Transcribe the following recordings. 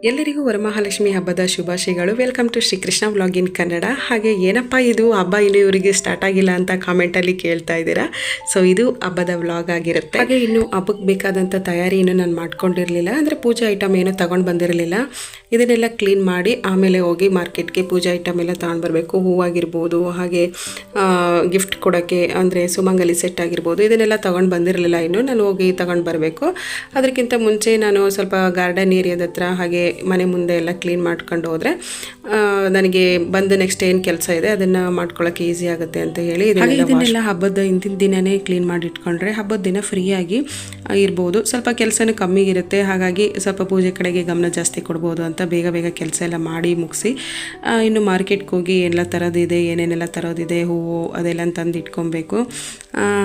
ಎಲ್ಲರಿಗೂ ವರಮಹಾಲಕ್ಷ್ಮಿ ಹಬ್ಬದ ಶುಭಾಶಯಗಳು. Welcome to Srikrishna vlog in Kannada. ಹಾಗೆ ಏನಪ್ಪ ಇದು ಹಬ್ಬ ಇನ್ನೂ ಇವರಿಗೆ ಸ್ಟಾರ್ಟ್ ಆಗಿಲ್ಲ ಅಂತ ಕಾಮೆಂಟಲ್ಲಿ ಕೇಳ್ತಾ ಇದ್ದೀರಾ. ಸೊ ಇದು ಹಬ್ಬದ ವ್ಲಾಗ್ ಆಗಿರುತ್ತೆ. ಹಾಗೆ ಇನ್ನು ಹಬ್ಬಕ್ಕೆ ಬೇಕಾದಂಥ ತಯಾರಿ ಇನ್ನೂ ನಾನು ಮಾಡ್ಕೊಂಡಿರಲಿಲ್ಲ, ಅಂದರೆ ಪೂಜಾ ಐಟಮ್ ಏನೂ ತೊಗೊಂಡು ಬಂದಿರಲಿಲ್ಲ. ಇದನ್ನೆಲ್ಲ ಕ್ಲೀನ್ ಮಾಡಿ ಆಮೇಲೆ ಹೋಗಿ ಮಾರ್ಕೆಟ್ಗೆ ಪೂಜಾ ಐಟಮ್ ಎಲ್ಲ ತೊಗೊಂಡು ಬರಬೇಕು. ಹೂವಾಗಿರ್ಬೋದು, ಹಾಗೆ ಗಿಫ್ಟ್ ಕೊಡೋಕ್ಕೆ ಅಂದರೆ ಸುಮಂಗಲಿ ಸೆಟ್ ಆಗಿರ್ಬೋದು, ಇದನ್ನೆಲ್ಲ ತೊಗೊಂಡು ಬಂದಿರಲಿಲ್ಲ. ಇನ್ನು ನಾನು ಹೋಗಿ ತೊಗೊಂಡು ಬರಬೇಕು. ಅದಕ್ಕಿಂತ ಮುಂಚೆ ನಾನು ಸ್ವಲ್ಪ ಗಾರ್ಡನ್ ಏರಿಯಾದ ಹತ್ರ ಹಾಗೆ ಮನೆ ಮುಂದೆ ಎಲ್ಲ ಕ್ಲೀನ್ ಮಾಡ್ಕೊಂಡು ಹೋದರೆ ನನಗೆ ಬಂದು ನೆಕ್ಸ್ಟ್ ಏನು ಕೆಲಸ ಇದೆ ಅದನ್ನು ಮಾಡ್ಕೊಳ್ಳೋಕೆ ಈಸಿ ಆಗುತ್ತೆ ಅಂತ ಹೇಳಿ ಇದನ್ನೆಲ್ಲ ಹಬ್ಬದ ಹಿಂದಿನ ದಿನವೇ ಕ್ಲೀನ್ ಮಾಡಿ ಇಟ್ಕೊಂಡ್ರೆ ಹಬ್ಬದ ದಿನ ಫ್ರೀಯಾಗಿ ಇರ್ಬೋದು. ಸ್ವಲ್ಪ ಕೆಲಸನೂ ಕಮ್ಮಿ ಇರುತ್ತೆ, ಹಾಗಾಗಿ ಸ್ವಲ್ಪ ಪೂಜೆ ಕಡೆಗೆ ಗಮನ ಜಾಸ್ತಿ ಕೊಡ್ಬೋದು ಅಂತ ಬೇಗ ಬೇಗ ಕೆಲಸ ಎಲ್ಲ ಮಾಡಿ ಮುಗಿಸಿ ಇನ್ನು ಮಾರ್ಕೆಟ್ಗೆ ಹೋಗಿ ಎಲ್ಲ ತರೋದಿದೆ, ಏನೇನೆಲ್ಲ ತರೋದಿದೆ, ಹೂವು ಅದೆಲ್ಲ ತಂದು ಇಟ್ಕೊಬೇಕು.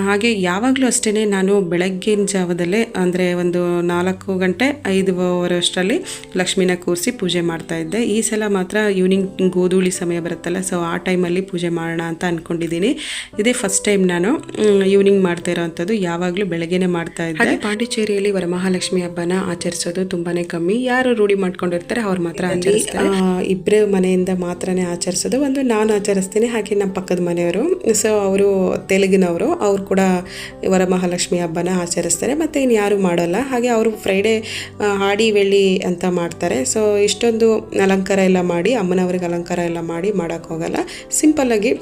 ಹಾಗೆ ಯಾವಾಗಲೂ ಅಷ್ಟೇ ನಾನು ಬೆಳಗ್ಗಿನ ಜಾವದಲ್ಲೇ ಅಂದರೆ ಒಂದು 4 ಗಂಟೆ 5 ಅಷ್ಟರಲ್ಲಿ ಲಕ್ಷ್ಮಿನ ಕೂರಿಸಿ ಪೂಜೆ ಮಾಡ್ತಾಯಿದ್ದೆ. ಈ ಸಲ ಮಾತ್ರ ಈವ್ನಿಂಗ್ ಗೋಧೂಳಿ ಸಮಯ ಬರುತ್ತಲ್ಲ, ಸೊ ಆ ಟೈಮಲ್ಲಿ ಪೂಜೆ ಮಾಡೋಣ ಅಂತ ಅಂದ್ಕೊಂಡಿದ್ದೀನಿ. ಇದೇ ಫಸ್ಟ್ ಟೈಮ್ ನಾನು ಈವ್ನಿಂಗ್ ಮಾಡ್ತಾ ಇರೋವಂಥದ್ದು, ಯಾವಾಗಲೂ ಬೆಳಗ್ಗೆನೇ ಮಾಡ್ತಾ ಇದ್ದೆ. ಹಾಗೆ ಪಾಂಡಿಚೇರಿಯಲ್ಲಿ ವರಮಹಾಲಕ್ಷ್ಮಿ ಹಬ್ಬನ ಆಚರಿಸೋದು ತುಂಬಾ ಕಮ್ಮಿ. ಯಾರು ರೂಢಿ ಮಾಡ್ಕೊಂಡಿರ್ತಾರೆ ಅವ್ರು ಮಾತ್ರ ಆಚರಿಸ್ತಾರೆ. ಇಬ್ಬರು ಮನೆಯಿಂದ ಮಾತ್ರನೇ ಆಚರಿಸೋದು. ಒಂದು ನಾನು ಆಚರಿಸ್ತೀನಿ, ಹಾಗೆ ನಮ್ಮ ಪಕ್ಕದ ಮನೆಯವರು, ಸೊ ಅವರು ತೆಲುಗಿನವರು, ಅವ್ರು ಕೂಡ ವರಮಹಾಲಕ್ಷ್ಮಿ ಹಬ್ಬನ ಆಚರಿಸ್ತಾರೆ. ಮತ್ತು ಇನ್ನು ಯಾರು ಮಾಡೋಲ್ಲ. ಹಾಗೆ ಅವರು ಫ್ರೈಡೇ ಹಾಡಿ ಬೆಳ್ಳಿ ಅಂತ ಮಾಡ್ತಾರೆ. ಸೊ ಇಷ್ಟೊಂದು ಅಲಂಕಾರ ಎಲ್ಲ ಮಾಡಿ, ಅಮ್ಮನವ್ರಿಗೆ ಅಲಂಕಾರ ಎಲ್ಲ ಮಾಡಿ ಮಾಡೋಕ್ಕೆ ಹೋಗಲ್ಲ. ಸಿಂಪಲ್ಲಾಗಿ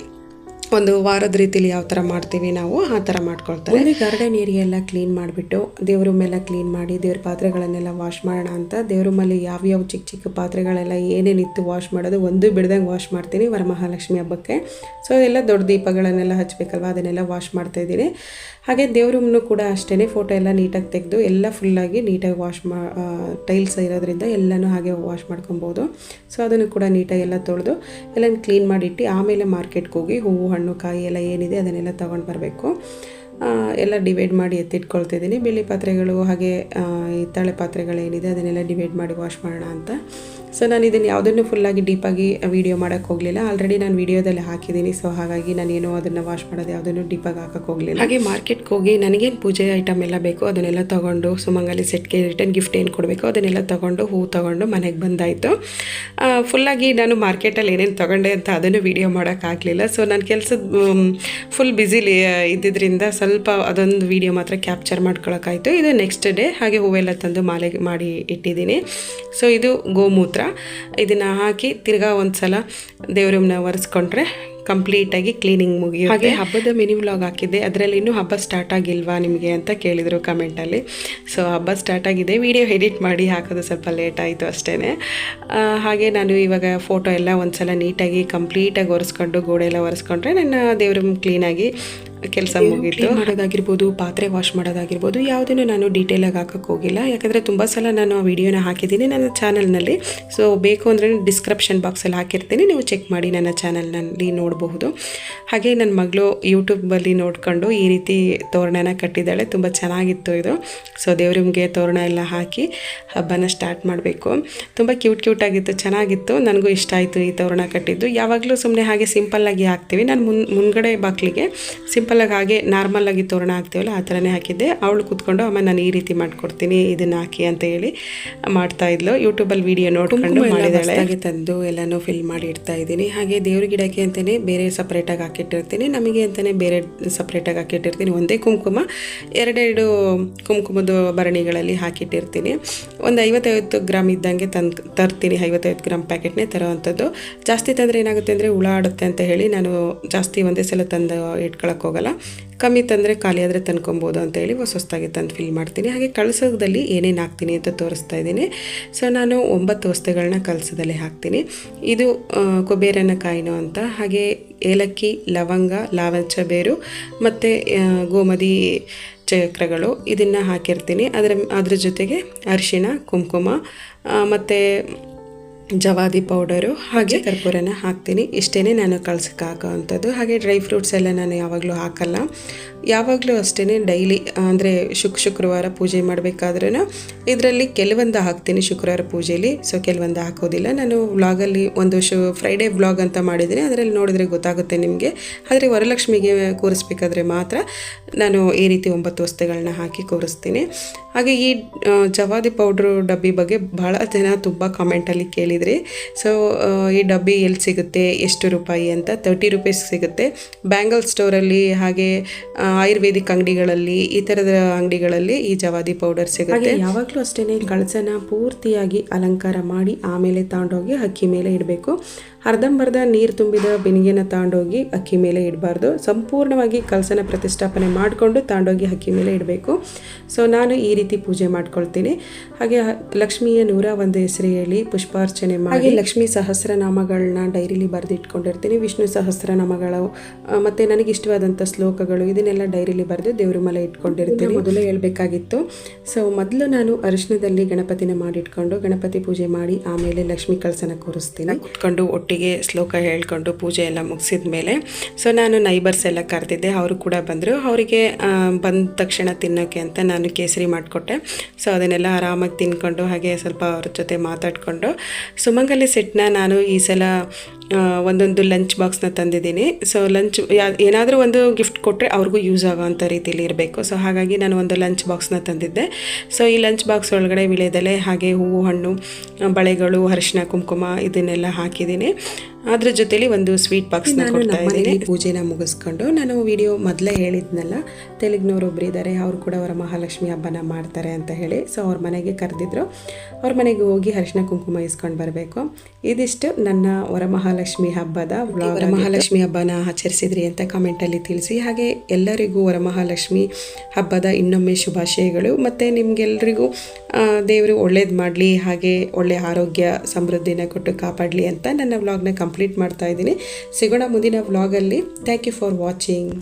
ಒಂದು ವಾರದ ರೀತಿಲಿ ಯಾವ ಥರ ಮಾಡ್ತೀವಿ ನಾವು ಆ ಥರ ಮಾಡ್ಕೊಳ್ತಾರೆ. ಗಾರ್ಡನ್ ಏರಿಯಾ ಎಲ್ಲ ಕ್ಲೀನ್ ಮಾಡಿಬಿಟ್ಟು ದೇವ್ರ ರೂಮೆಲ್ಲ ಕ್ಲೀನ್ ಮಾಡಿ ದೇವ್ರ ಪಾತ್ರೆಗಳನ್ನೆಲ್ಲ ವಾಶ್ ಮಾಡೋಣ ಅಂತ ದೇವ್ರ ರೂಮಲ್ಲಿ ಯಾವ್ಯಾವ ಚಿಕ್ಕ ಚಿಕ್ಕ ಪಾತ್ರೆಗಳೆಲ್ಲ ಏನೇನಿತ್ತು ವಾಶ್ ಮಾಡೋದು ಒಂದು ಬಿಡ್ದಂಗೆ ವಾಶ್ ಮಾಡ್ತೀನಿ ವರಮಹಾಲಕ್ಷ್ಮಿ ಹಬ್ಬಕ್ಕೆ. ಸೊ ಎಲ್ಲ ದೊಡ್ಡ ದೀಪಗಳನ್ನೆಲ್ಲ ಹಚ್ಚಬೇಕಲ್ವ, ಅದನ್ನೆಲ್ಲ ವಾಶ್ ಮಾಡ್ತಾಯಿದ್ದೀನಿ. ಹಾಗೆ ದೇವ್ರ ರೂಮ್ನು ಕೂಡ ಅಷ್ಟೇ ಫೋಟೋ ಎಲ್ಲ ನೀಟಾಗಿ ತೆಗೆದು ಎಲ್ಲ ಫುಲ್ಲಾಗಿ ನೀಟಾಗಿ ವಾಶ್ ಟೈಲ್ಸ್ ಇರೋದ್ರಿಂದ ಎಲ್ಲನೂ ಹಾಗೆ ವಾಶ್ ಮಾಡ್ಕೊಬೋದು. ಸೊ ಅದನ್ನು ಕೂಡ ನೀಟಾಗಿ ಎಲ್ಲ ತೊಳೆದು ಎಲ್ಲ ಕ್ಲೀನ್ ಮಾಡಿಟ್ಟು ಆಮೇಲೆ ಮಾರ್ಕೆಟ್ಗೆ ಹೋಗಿ ಹೂವು ಹಣ್ಣು ಕಾಯಿ ಎಲ್ಲ ಏನಿದೆ ಅದನ್ನೆಲ್ಲ ತೊಗೊಂಡು ಬರಬೇಕು. ಎಲ್ಲ ಡಿವೈಡ್ ಮಾಡಿ ಎತ್ತಿಟ್ಕೊಳ್ತಿದ್ದೀನಿ. ಬೆಳ್ಳಿ ಪಾತ್ರೆಗಳು ಹಾಗೆ ಹಿತ್ತಾಳೆ ಪಾತ್ರೆಗಳೇನಿದೆ ಅದನ್ನೆಲ್ಲ ಡಿವೈಡ್ ಮಾಡಿ ವಾಶ್ ಮಾಡೋಣ ಅಂತ. ಸೊ ನಾನು ಇದನ್ನು ಯಾವುದನ್ನು ಫುಲ್ಲಾಗಿ ಡೀಪಾಗಿ ವೀಡಿಯೋ ಮಾಡೋಕ್ಕೆ ಹೋಗಲಿಲ್ಲ. ಆಲ್ರೆಡಿ ನಾನು ವೀಡಿಯೋದಲ್ಲಿ ಹಾಕಿದ್ದೀನಿ. ಸೊ ಹಾಗಾಗಿ ನಾನೇನೋ ಅದನ್ನು ವಾಶ್ ಮಾಡೋದು ಯಾವುದನ್ನು ಡೀಪಾಗಿ ಹಾಕೋಕ್ಕೆ ಹೋಗಲಿಲ್ಲ. ಹಾಗೆ ಮಾರ್ಕೆಟ್ಗೆ ಹೋಗಿ ನನಗೇನು ಪೂಜೆ ಐಟಮ್ ಎಲ್ಲ ಬೇಕೋ ಅದನ್ನೆಲ್ಲ ತೊಗೊಂಡು ಸುಮಂಗಲಿ ಸೆಟ್ಗೆ ರಿಟರ್ನ್ ಗಿಫ್ಟ್ ಏನು ಕೊಡಬೇಕು ಅದನ್ನೆಲ್ಲ ತೊಗೊಂಡು ಹೂ ತೊಗೊಂಡು ಮನೆಗೆ ಬಂದಾಯಿತು. ಫುಲ್ಲಾಗಿ ನಾನು ಮಾರ್ಕೆಟಲ್ಲಿ ಏನೇನು ತೊಗೊಂಡೆ ಅಂತ ಅದನ್ನು ವೀಡಿಯೋ ಮಾಡೋಕ್ಕಾಗಲಿಲ್ಲ. ಸೊ ನಾನು ಕೆಲಸದ ಫುಲ್ ಬ್ಯುಸಿಲಿ ಇದ್ದಿದ್ದರಿಂದ ಸ್ವಲ್ಪ ಅದೊಂದು ವೀಡಿಯೋ ಮಾತ್ರ ಕ್ಯಾಪ್ಚರ್ ಮಾಡ್ಕೊಳ್ಳೋಕ್ಕಾಯಿತು. ಇದು ನೆಕ್ಸ್ಟ್ ಡೇ. ಹಾಗೆ ಹೂವೆಲ್ಲ ತಂದು ಮಾಲೆ ಮಾಡಿ ಇಟ್ಟಿದ್ದೀನಿ. ಸೊ ಇದು ಗೋಮೂತ್ರ, ಇದನ್ನು ಹಾಕಿ ತಿರ್ಗಾ ಒಂದು ಸಲ ದೇವ್ರನ್ನ ಒರೆಸ್ಕೊಂಡ್ರೆ ಕಂಪ್ಲೀಟಾಗಿ ಕ್ಲೀನಿಂಗ್ ಮುಗಿಯುತ್ತೆ. ಹಾಗೆ ಹಬ್ಬದ ಮಿನಿ ವ್ಲಾಗ್ ಹಾಕಿದ್ದೆ, ಅದರಲ್ಲಿ ಇನ್ನೂ ಹಬ್ಬ ಸ್ಟಾರ್ಟ್ ಆಗಿಲ್ವಾ ನಿಮಗೆ ಅಂತ ಕೇಳಿದರು ಕಮೆಂಟಲ್ಲಿ. ಸೊ ಹಬ್ಬ ಸ್ಟಾರ್ಟ್ ಆಗಿದೆ, ವಿಡಿಯೋ ಎಡಿಟ್ ಮಾಡಿ ಹಾಕೋದು ಸ್ವಲ್ಪ ಲೇಟ್ ಆಯಿತು ಅಷ್ಟೇ. ಹಾಗೆ ನಾನು ಇವಾಗ ಫೋಟೋ ಎಲ್ಲ ಒಂದು ಸಲ ನೀಟಾಗಿ ಕಂಪ್ಲೀಟಾಗಿ ಒರೆಸ್ಕೊಂಡು ಗೋಡೆ ಎಲ್ಲ ಒರೆಸ್ಕೊಂಡ್ರೆ ನನ್ನ ದೇವ್ರ ಕ್ಲೀನಾಗಿ ಕೆಲಸ ಮುಗಿತು. ಮಾಡೋದಾಗಿರ್ಬೋದು, ಪಾತ್ರೆ ವಾಶ್ ಮಾಡೋದಾಗಿರ್ಬೋದು, ಯಾವುದನ್ನು ನಾನು ಡೀಟೇಲಾಗಿ ಹಾಕೋಕ್ಕೆ ಹೋಗಿಲ್ಲ. ಯಾಕಂದರೆ ತುಂಬ ಸಲ ನಾನು ಆ ವಿಡಿಯೋನ ಹಾಕಿದ್ದೀನಿ ನನ್ನ ಚಾನಲ್ನಲ್ಲಿ. ಸೊ ಬೇಕು ಅಂದರೆ ಡಿಸ್ಕ್ರಿಪ್ಷನ್ ಬಾಕ್ಸಲ್ಲಿ ಹಾಕಿರ್ತೀನಿ, ನೀವು ಚೆಕ್ ಮಾಡಿ ನನ್ನ ಚಾನಲ್ನಲ್ಲಿ ನೋಡಬಹುದು. ಹಾಗೆ ನನ್ನ ಮಗಳು ಯೂಟ್ಯೂಬಲ್ಲಿ ನೋಡಿಕೊಂಡು ಈ ರೀತಿ ತೋರಣನ ಕಟ್ಟಿದ್ದಾಳೆ, ತುಂಬ ಚೆನ್ನಾಗಿತ್ತು ಇದು. ಸೊ ದೇವ್ರಿಗೆ ತೋರಣ ಎಲ್ಲ ಹಾಕಿ ಹಬ್ಬನ ಸ್ಟಾರ್ಟ್ ಮಾಡಬೇಕು. ತುಂಬ ಕ್ಯೂಟಾಗಿತ್ತು, ಚೆನ್ನಾಗಿತ್ತು. ನನಗೂ ಇಷ್ಟ ಆಯಿತು ಈ ತೋರಣ ಕಟ್ಟಿದ್ದು. ಯಾವಾಗಲೂ ಸುಮ್ಮನೆ ಹಾಗೆ ಸಿಂಪಲ್ಲಾಗಿ ಹಾಕ್ತೀವಿ. ನಾನು ಮುಂದ್ಗಡೆ ಬಾಗಿಲಿಗೆ ಸಿಂಪಲ್ಲಾಗಿ ಹಾಗೆ ನಾರ್ಮಲಾಗಿ ತೋರಣ ಹಾಕ್ತೀವಲ್ಲ ಆ ಥರನೇ ಹಾಕಿದ್ದೆ. ಅವಳು ಕೂತ್ಕೊಂಡು ಅಮ್ಮ ನಾನು ಈ ರೀತಿ ಮಾಡ್ಕೊಡ್ತೀನಿ ಇದನ್ನು ಹಾಕಿ ಅಂತ ಹೇಳಿ ಮಾಡ್ತಾಯಿದ್ಲು. ಯೂಟ್ಯೂಬಲ್ಲಿ ವೀಡಿಯೋ ನೋಡ್ಕೊಂಡು ಮಾಡಿದ್ದಾಳೆ. ಹಾಗೆ ತಂದು ಎಲ್ಲನೂ ಫಿಲ್ ಮಾಡಿ ಇಡ್ತಾ ಇದ್ದೀನಿ. ಹಾಗೆ ದೇವ್ರ ಗಿಡಕ್ಕೆ ಅಂತಲೇ ಬೇರೆ ಸಪ್ರೇಟಾಗಿ ಹಾಕಿಟ್ಟಿರ್ತೀನಿ, ನಮಗೆ ಅಂತಲೇ ಬೇರೆ ಸಪ್ರೇಟಾಗಿ ಹಾಕಿಟ್ಟಿರ್ತೀನಿ. ಒಂದೇ ಕುಂಕುಮ 2 ಕುಂಕುಮದ ಭರಣಿಗಳಲ್ಲಿ ಹಾಕಿಟ್ಟಿರ್ತೀನಿ. ಒಂದು 50 ಗ್ರಾಮ್ ಇದ್ದಂಗೆ ತರ್ತೀನಿ. 50 ಗ್ರಾಮ್ ಪ್ಯಾಕೆಟ್ನೇ ತರೋವಂಥದ್ದು. ಜಾಸ್ತಿ ತಂದರೆ ಏನಾಗುತ್ತೆ ಅಂದರೆ ಹುಳ ಆಡುತ್ತೆ ಅಂತ ಹೇಳಿ ನಾನು ಜಾಸ್ತಿ ಒಂದೇ ಸಲ ತಂದು ಇಟ್ಕೊಳಕ್ಕೆ ಹೋಗಲ್ಲ. ಕಮ್ಮಿ ತಂದರೆ ಖಾಲಿ ಆದರೆ ತಂದ್ಕೊಬೋದು ಅಂತ ಹೇಳಿ ಹೊಸದಾಗಿ ತಂದು ಫಿಲ್ ಮಾಡ್ತೀನಿ. ಹಾಗೆ ಕಳಸದಲ್ಲಿ ಏನೇನು ಹಾಕ್ತೀನಿ ಅಂತ ತೋರಿಸ್ತಾ ಇದ್ದೀನಿ. ಸೊ ನಾನು 9 ವಸ್ತುಗಳನ್ನ ಕಳಸದಲ್ಲಿ ಹಾಕ್ತೀನಿ. ಇದು ಕೊಬೇರನ ಕಾಯಿನೋ ಅಂತ, ಹಾಗೆ ಏಲಕ್ಕಿ, ಲವಂಗ, ಲಾವಂಚ ಬೇರು ಮತ್ತು ಗೋಮತಿ ಚಕ್ರಗಳು ಇದನ್ನು ಹಾಕಿರ್ತೀನಿ. ಅದ್ರ ಜೊತೆಗೆ ಅರಿಶಿಣ, ಕುಂಕುಮ ಮತ್ತು ಜವಾದಿ ಪೌಡರು ಹಾಗೆ ಕರ್ಪೂರನ ಹಾಕ್ತೀನಿ. ಇಷ್ಟೇ ನಾನು ಕಳ್ಸಕ್ಕೆ ಹಾಕೋವಂಥದ್ದು. ಹಾಗೆ ಡ್ರೈ ಫ್ರೂಟ್ಸ್ ಎಲ್ಲ ನಾನು ಯಾವಾಗಲೂ ಹಾಕಲ್ಲ. ಯಾವಾಗಲೂ ಅಷ್ಟೇ ಡೈಲಿ ಅಂದರೆ ಶುಕ್ರವಾರ ಪೂಜೆ ಮಾಡಬೇಕಾದ್ರೂ ಇದರಲ್ಲಿ ಕೆಲವೊಂದು ಹಾಕ್ತೀನಿ ಶುಕ್ರವಾರ ಪೂಜೆಯಲ್ಲಿ. ಸೊ ಕೆಲವೊಂದು ಹಾಕೋದಿಲ್ಲ. ನಾನು ವ್ಲಾಗಲ್ಲಿ ಒಂದು ಫ್ರೈಡೇ ವ್ಲಾಗ್ ಅಂತ ಮಾಡಿದ್ದೀನಿ, ಅದರಲ್ಲಿ ನೋಡಿದ್ರೆ ಗೊತ್ತಾಗುತ್ತೆ ನಿಮಗೆ. ಆದರೆ ವರಲಕ್ಷ್ಮಿಗೆ ಕೂರಿಸ್ಬೇಕಾದ್ರೆ ಮಾತ್ರ ನಾನು ಈ ರೀತಿ 9 ವಸ್ತುಗಳನ್ನ ಹಾಕಿ ಕೂರಿಸ್ತೀನಿ. ಹಾಗೆ ಈ ಜವಾದಿ ಪೌಡ್ರು ಡಬ್ಬಿ ಬಗ್ಗೆ ಭಾಳ ಜನ ತುಂಬ ಕಾಮೆಂಟಲ್ಲಿ ಕೇಳಿದ್ರಿ. ಸೊ ಈ ಡಬ್ಬಿ ಎಲ್ಲಿ ಸಿಗುತ್ತೆ, ಎಷ್ಟು ರೂಪಾಯಿ ಅಂತ. 30 ರೂಪೀಸ್ ಸಿಗುತ್ತೆ ಬ್ಯಾಂಗಲ್ ಸ್ಟೋರಲ್ಲಿ, ಹಾಗೆ ಆಯುರ್ವೇದಿಕ್ ಅಂಗಡಿಗಳಲ್ಲಿ, ಈ ಥರದ ಅಂಗಡಿಗಳಲ್ಲಿ ಈ ಜವಾದಿ ಪೌಡರ್ ಸಿಗುತ್ತೆ. ಯಾವಾಗಲೂ ಅಷ್ಟೇ ಕಳಸನ ಪೂರ್ತಿಯಾಗಿ ಅಲಂಕಾರ ಮಾಡಿ ಆಮೇಲೆ ತಗೊಂಡೋಗಿ ಅಕ್ಕಿ ಮೇಲೆ ಇಡಬೇಕು. ಅರ್ಧಂಬರ್ಧ ನೀರು ತುಂಬಿದ ಬೆನಿಗೆನ ತಗೊಂಡೋಗಿ ಅಕ್ಕಿ ಮೇಲೆ ಇಡಬಾರ್ದು. ಸಂಪೂರ್ಣವಾಗಿ ಕಳಸನ ಪ್ರತಿಷ್ಠಾಪನೆ ಮಾಡಿಕೊಂಡು ತಗೊಂಡೋಗಿ ಅಕ್ಕಿ ಮೇಲೆ ಇಡಬೇಕು. ಸೊ ನಾನು ಈ ರೀತಿ ಪೂಜೆ ಮಾಡ್ಕೊಳ್ತೀನಿ. ಹಾಗೆ ಲಕ್ಷ್ಮಿಯ 101 ಹೆಸರು ಹೇಳಿ ಪುಷ್ಪಾರ್ಚನೆ ಮಾಡಿ ಲಕ್ಷ್ಮೀ ಸಹಸ್ರನಾಮಗಳನ್ನ ಡೈರಿಲಿ ಬರೆದಿಟ್ಕೊಂಡಿರ್ತೀನಿ. ವಿಷ್ಣು ಸಹಸ್ರನಾಮಗಳು ಮತ್ತು ನನಗೆ ಇಷ್ಟವಾದಂಥ ಶ್ಲೋಕಗಳು ಇದನ್ನೆಲ್ಲ ಡೈರಿಲಿ ಬರೆದು ದೇವ್ರ ಮೇಲೆ ಇಟ್ಕೊಂಡಿರ್ತೀನಿ. ಮೊದಲೇ ಹೇಳಬೇಕಾಗಿತ್ತು. ಸೊ ಮೊದಲು ನಾನು ಅರಿಶಿನದಲ್ಲಿ ಗಣಪತಿನ ಮಾಡಿಟ್ಕೊಂಡು ಗಣಪತಿ ಪೂಜೆ ಮಾಡಿ ಆಮೇಲೆ ಲಕ್ಷ್ಮೀ ಕಳಸನ ಕೂರಿಸ್ತೀನಿ. ಕುತ್ಕೊಂಡು ಒಟ್ಟಿಗೆ ಶ್ಲೋಕ ಹೇಳ್ಕೊಂಡು ಪೂಜೆ ಎಲ್ಲ ಮುಗಿಸಿದ ಮೇಲೆ ಸೊ ನಾನು ನೈಬರ್ಸ್ ಎಲ್ಲ ಕರೆದಿದ್ದೆ. ಅವರು ಕೂಡ ಬಂದರು. ಅವರಿಗೆ ಬಂದ ತಕ್ಷಣ ತಿನ್ನೋಕ್ಕೆ ಅಂತ ನಾನು ಕೇಸರಿ ಮಾಡಿಕೊಟ್ಟೆ. ಸೊ ಅದನ್ನೆಲ್ಲ ಆರಾಮಾಗಿ ತಿನ್ಕೊಂಡು ಹಾಗೆ ಸ್ವಲ್ಪ ಅವ್ರ ಜೊತೆ ಮಾತಾಡಿಕೊಂಡು ಸುಮಂಗಲಿ ಸೆಟ್ನ ನಾನು ಈ ಸಲ ಒಂದೊಂದು ಲಂಚ್ ಬಾಕ್ಸ್ನ ತಂದಿದ್ದೀನಿ. ಸೊ ಲಂಚ್ ಏನಾದರೂ ಒಂದು ಗಿಫ್ಟ್ ಕೊಟ್ಟರೆ ಅವ್ರಿಗೂ ಯೂಸ್ ಆಗೋವಂಥ ರೀತಿಯಲ್ಲಿ ಇರಬೇಕು. ಸೊ ಹಾಗಾಗಿ ನಾನು ಒಂದು ಲಂಚ್ ಬಾಕ್ಸ್ನ ತಂದಿದ್ದೆ. ಸೊ ಈ ಲಂಚ್ ಬಾಕ್ಸ್ ಒಳಗಡೆ ವಿಳೆದೆಲೆ ಹಾಗೆ ಹೂವು ಹಣ್ಣು ಬಳೆಗಳು ಅರಿಶಿನ ಕುಂಕುಮ ಇದನ್ನೆಲ್ಲ ಹಾಕಿದ್ದೀನಿ. ಅದ್ರ ಜೊತೆಲಿ ಒಂದು ಸ್ವೀಟ್ ಬಾಕ್ಸ್ನ ಕೊಡ್ತಾ ಇದ್ದೀನಿ. ಪೂಜೆನ ಮುಗಿಸ್ಕೊಂಡು ನಾನು ವಿಡಿಯೋ ಮೊದಲೇ ಹೇಳಿದ್ನಲ್ಲ, ತೆಲುಗಿನವ್ರು ಒಬ್ರು ಇದ್ದಾರೆ, ಅವರು ಕೂಡ ವರಮಹಾಲಕ್ಷ್ಮಿ ಹಬ್ಬನ ಮಾಡ್ತಾರೆ ಅಂತ ಹೇಳಿ. ಸೊ ಅವ್ರ ಮನೆಗೆ ಕರೆದಿದ್ರು. ಅವ್ರ ಮನೆಗೆ ಹೋಗಿ ಅರಿಶಿನ ಕುಂಕುಮ ಇಸ್ಕೊಂಡು ಬರಬೇಕು. ಇದಿಷ್ಟು ನನ್ನ ವರಮಹಾಲಕ್ಷ್ಮಿ ಹಬ್ಬದ ವ್ಲಾಗ್. ವರಮಹಾಲಕ್ಷ್ಮಿ ಹಬ್ಬನ ಆಚರಿಸಿದ್ರಿ ಅಂತ ಕಮೆಂಟಲ್ಲಿ ತಿಳಿಸಿ. ಹಾಗೆ ಎಲ್ಲರಿಗೂ ವರಮಹಾಲಕ್ಷ್ಮಿ ಹಬ್ಬದ ಇನ್ನೊಮ್ಮೆ ಶುಭಾಶಯಗಳು. ಮತ್ತು ನಿಮಗೆಲ್ಲರಿಗೂ ದೇವರು ಒಳ್ಳೇದು ಮಾಡಲಿ, ಹಾಗೆ ಒಳ್ಳೆಯ ಆರೋಗ್ಯ ಸಮೃದ್ಧಿನ ಕೊಟ್ಟು ಕಾಪಾಡಲಿ ಅಂತ ನನ್ನ ವ್ಲಾಗ್ನ ಕಂಪ್ಲೀಟ್ ಮಾಡ್ತಾ ಇದ್ದೀನಿ. ಸಿಗೋಣ ಮುಂದಿನ ವ್ಲಾಗಲ್ಲಿ. Thank you for watching.